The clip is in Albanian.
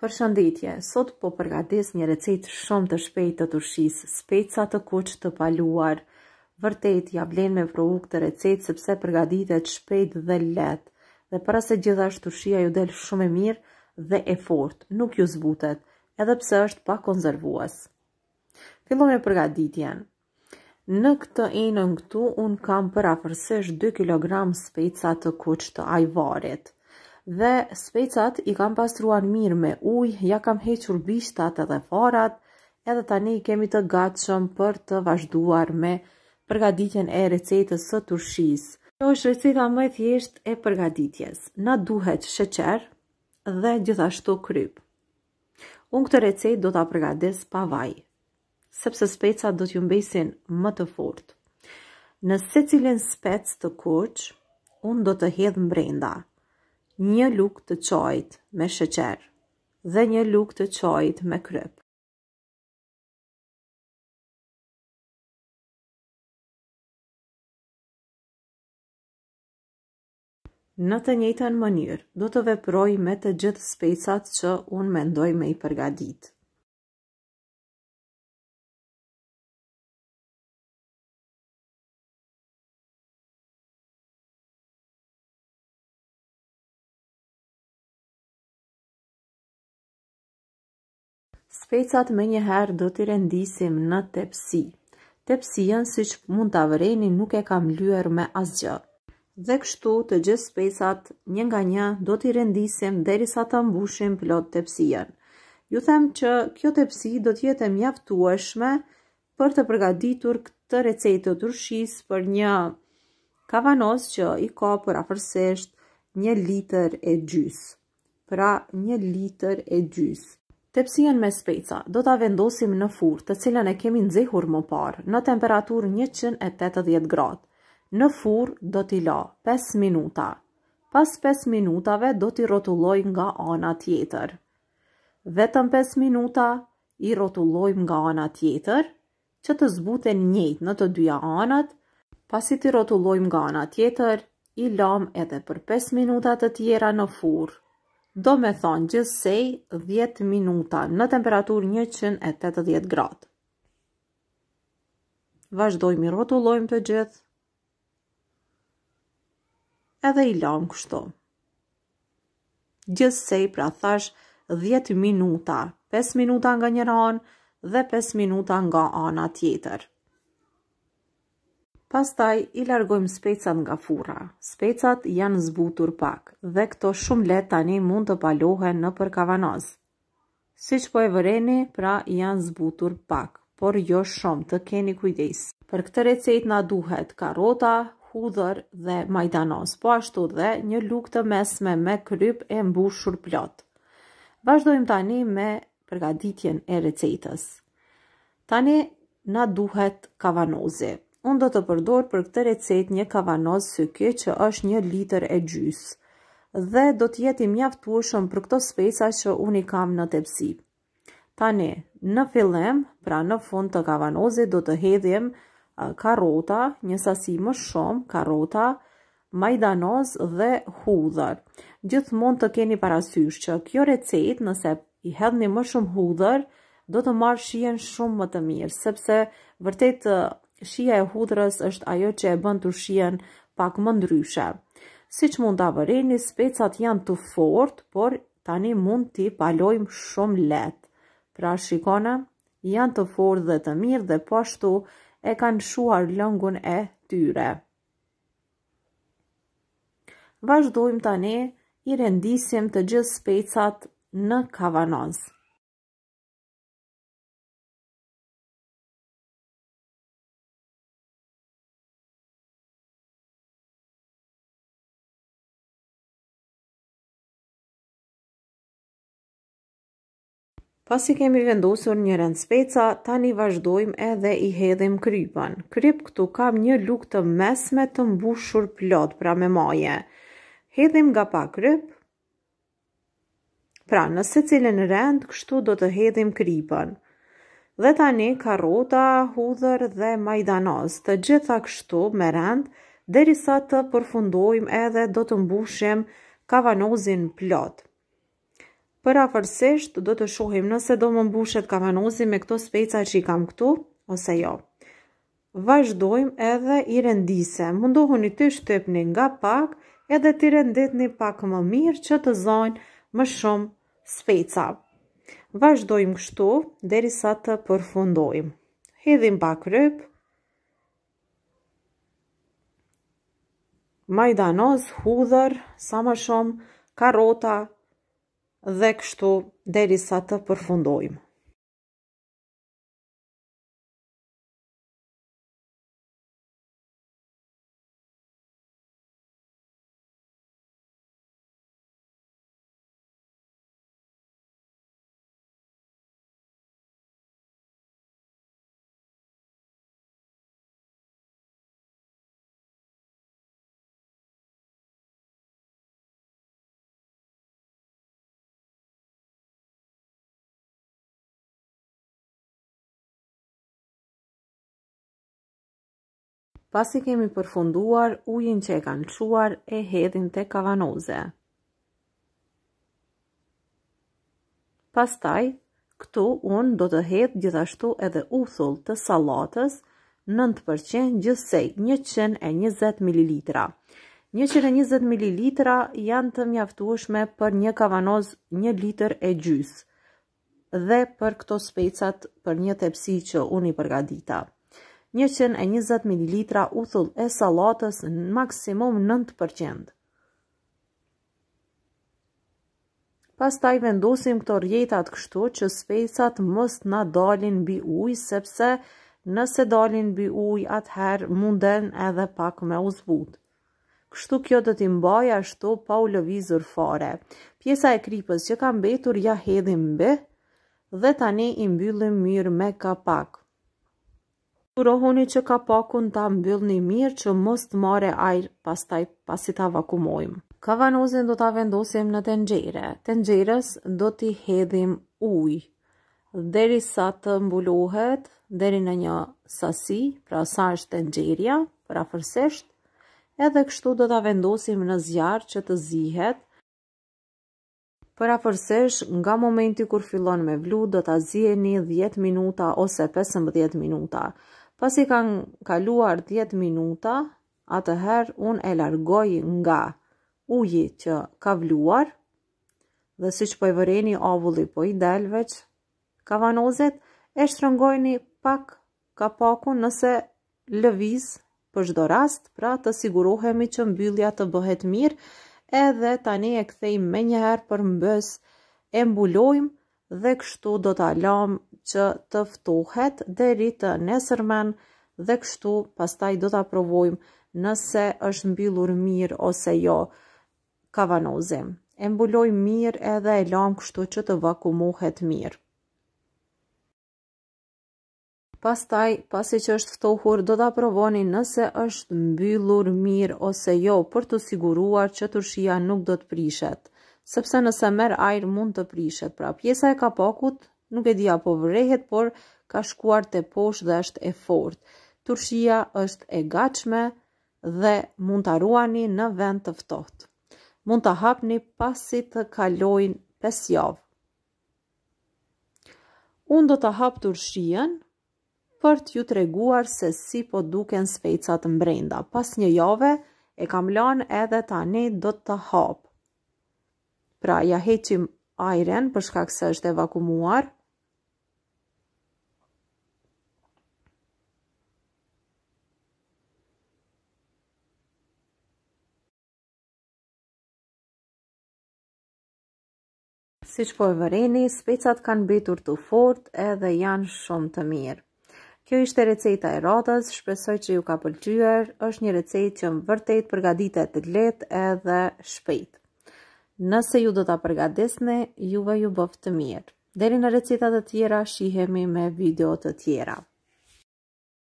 Përshëndetje, sot po përgatis një recetë shumë të shpejtë të turşisë, speca të kuq të paluar. Vërtet, ja vlen me provu këtë recetë sepse përgatitet shpejt dhe lehtë. Dhe para se gjithashtu turshia ju del shumë e mirë dhe e fortë, nuk ju zbutet, edhe pse është pa konservues. Fillojmë me përgatitjen. Në këtë enën këtu, unë kam për afërsisht 2 kg speca të kuq të ajvarit. Dhe specat i kam pastruar mirë me ujë, ja kam hequr bishtat edhe farat, edhe tani kemi të gatshëm për të vazhduar me përgatitjen e recetës së turshisë. Kjo është receta më e thjeshtë e përgatitjes. Na duhet sheqer dhe gjithashtu kryp. Unë këtë recetë do ta përgatis pa vaj, sepse specat do t'ju mbesin më të fortë. Në secilin spec të kuq, unë do të hedh brenda 1 lugë të çajit me sheqer dhe 1 lugë të çajit me kryp. Në të njëjtën mënyrë, do të veproj me të gjithë specat që unë mendoj me i përgatit. Specat me njëherë do t'i rendisim në tepsi. Tepsien, si që mund t'a vëreni, nuk e kam lyer me asgjë. Dhe kështu të gjithë specat një nga një do t'i rendisim derisa ta mbushim plot tepsien. Ju them që kjo tepsi do t'jetë e mjaftueshme për të përgatitur këtë recetë të turshisë për një kavanoz që i ka për afërsisht 1 litër e gjys. Pra 1 litër e gjys. Tepsien me speca do ta vendosim në furrë, të cilën e kemi nxehur më parë, në temperaturë 180 gradë. Në furrë do t'i la 5 minuta. Pas 5 minutave do t'i rrotulloj nga ana tjetër. Vetëm 5 minuta i rrotullojmë nga ana tjetër, që të zbuten njëjtë në të dyja anët. Pasi t'i rrotullojmë nga ana tjetër, i lam edhe për 5 minuta të tjera në furrë. Do me thonë gjithsej 10 minuta në temperaturë 180 gradë. Vazhdojmë i rrotullojmë të gjithë. Edhe i lam kështu. Gjithsej pra thash 10 minuta, 5 minuta nga njëra anë dhe 5 minuta nga ana tjetër. Pastaj i largojmë specat nga furra. Specat janë zbutur pak dhe këto shumë lehtë tani mund të palohen në për kavanoz. Siç po e vëreni, pra janë zbutur pak, por jo shumë, të keni kujdes. Për këtë recetë na duhet karrota, hudhër dhe majdanoz, po ashtu dhe 1 lugë të mesme me kryp e mbushur plot. Vazhdojmë tani me përgatitjen e recetës. Tani na duhet kavanozi. Unë do të përdor për këtë recetë një kavanoz syky që është 1 litër e gjys dhe do të jetë i mjaftueshëm për këto speca që unë i kam në tepsi. Tani, në fillim, pra në fund të kavanozit do të hedhim karrota, një sasi më shumë, karrota, majdanoz dhe hudhër. Gjithmonë të keni parasysh që kjo recetë, nëse i hedhni më shumë hudhër, do të marrë shijen shumë më të mirë, sepse vërtet shija e hudhrës është ajo që e bën turshien pak më ndryshe. Siç mund ta vëreni, specat janë të fortë, por tani mund t'i palojmë shumë lehtë. Pra shikone, janë të fortë dhe të mirë dhe po ashtu e kanë shuar lëngun e tyre. Vazhdojmë tani i rendisim të gjithë specat në kavanoz. Pasi kemi vendosur një rend speca, tani vazhdojmë edhe i hedhim krypën. Kryp këtu kam 1 lugë të mesme të mbushur plot, pra me maje. Hedhim nga pa kryp. Pra në secilin rend, kështu do të hedhim krypën. Dhe tani karrota, hudhër dhe majdanoz, të gjitha kështu me rend, derisa të përfundojmë edhe do të mbushim kavanozin plot. Parafërsisht do të shohim nëse do më mbushet kavanozi me këto speca që I kam këtu, ose jo. Vazhdojmë edhe I rendisem. Mundohuni të shtypni nga pak edhe të renditni pak më mirë që të zajnë më shumë speca. Vazhdojmë kështu derisa të përfundojmë. Hedhim pak kryp, majdanoz, hudhër, sa më shumë, karrota dhe kështu derisa të përfundojmë. Pasi kemi përfunduar, ujin që e kanë çuar e hedhim te kavanoze. Pastaj, këtu unë do të hedh gjithashtu edhe uthull të sallatës 9% gjithsej 120 ml. 120 ml janë të mjaftueshme për një kavanoz 1 litër e gjys dhe për këto specat për një tepsi që unë I përgatita. 120 ml uthull e sallatës në maksimum 9%. Pastaj vendosim këto rjetat kështu që specat mos na dalin mbi ujë, sepse nëse dalin mbi ujë atëherë munden edhe pak me u zbut. Kështu kjo do t'i mbaj ashtu pa u lëvizur fare. Pjesa e kripës që ka mbetur ja hedhim mbi dhe tani I mbyllim mirë me kapak. Sigurohuni që kapakun ta mbyllni mirë që mos të marrë ajër pastaj pasi ta vakumojmë. Kavanozin do ta vendosim në tenxhere. Tenxherës do t'i hedhim ujë derisa të mbulohet deri në një sasi, pra sa është tenxheria, parafërsisht, edhe kështu do ta vendosim në zjarr që të zihet. Parafërsisht, nga momenti kur fillon me vlu, do ta ziheni 10 minuta ose 15 minuta. Pasi kanë kaluar 10 minuta, atëherë unë e largoj nga uji që ka vluar dhe siç po e vëreni avulli po I del veç kavanozet, e shtrëngojni pak kapakun nëse lëviz për çdo rast, pra të sigurohemi që mbyllja të bëhet mirë, edhe tani e kthejmë menjëherë për mbës, e mbulojmë dhe kështu do ta lëm që të ftohet deri të nesërmen dhe kështu pastaj do ta provojmë nëse është mbyllur mirë ose jo kavanozi. E mbulojmë mirë edhe e lëm kështu që të vakumohet mirë. Pastaj, pasi që është ftohur, do ta provoni nëse është mbyllur mirë ose jo, për të siguruar që turshia nuk do të prishet, sepse nëse merr ajër mund të prishet. Pra pjesa e kapakut nuk e di apo vërehet, por ka shkuar te poshtë dhe është e fortë. Turshia është e gatshme dhe mund ta ruani në vend të ftohtë. Mund ta hapni pasi të kalojnë 5 javë. Unë do ta hap turshien për t'ju treguar se si po duken specat mbrenda. Pas një jave e kam lanë edhe tani do të hap. Pra ja heqim ajrin për shkak se është e vakumuar. Siç po e vëreni, specat kanë mbetur të fortë edhe janë shumë të mirë. Kjo ishte receta e radhës, shpresoj që ju ka pëlqyer. Është një recetë që vërtet përgatitet lehtë edhe shpejt. Nëse ju do ta përgatisni, juve ju bëf të mirë. Deri në receta të tjera, shihemi me video të tjera.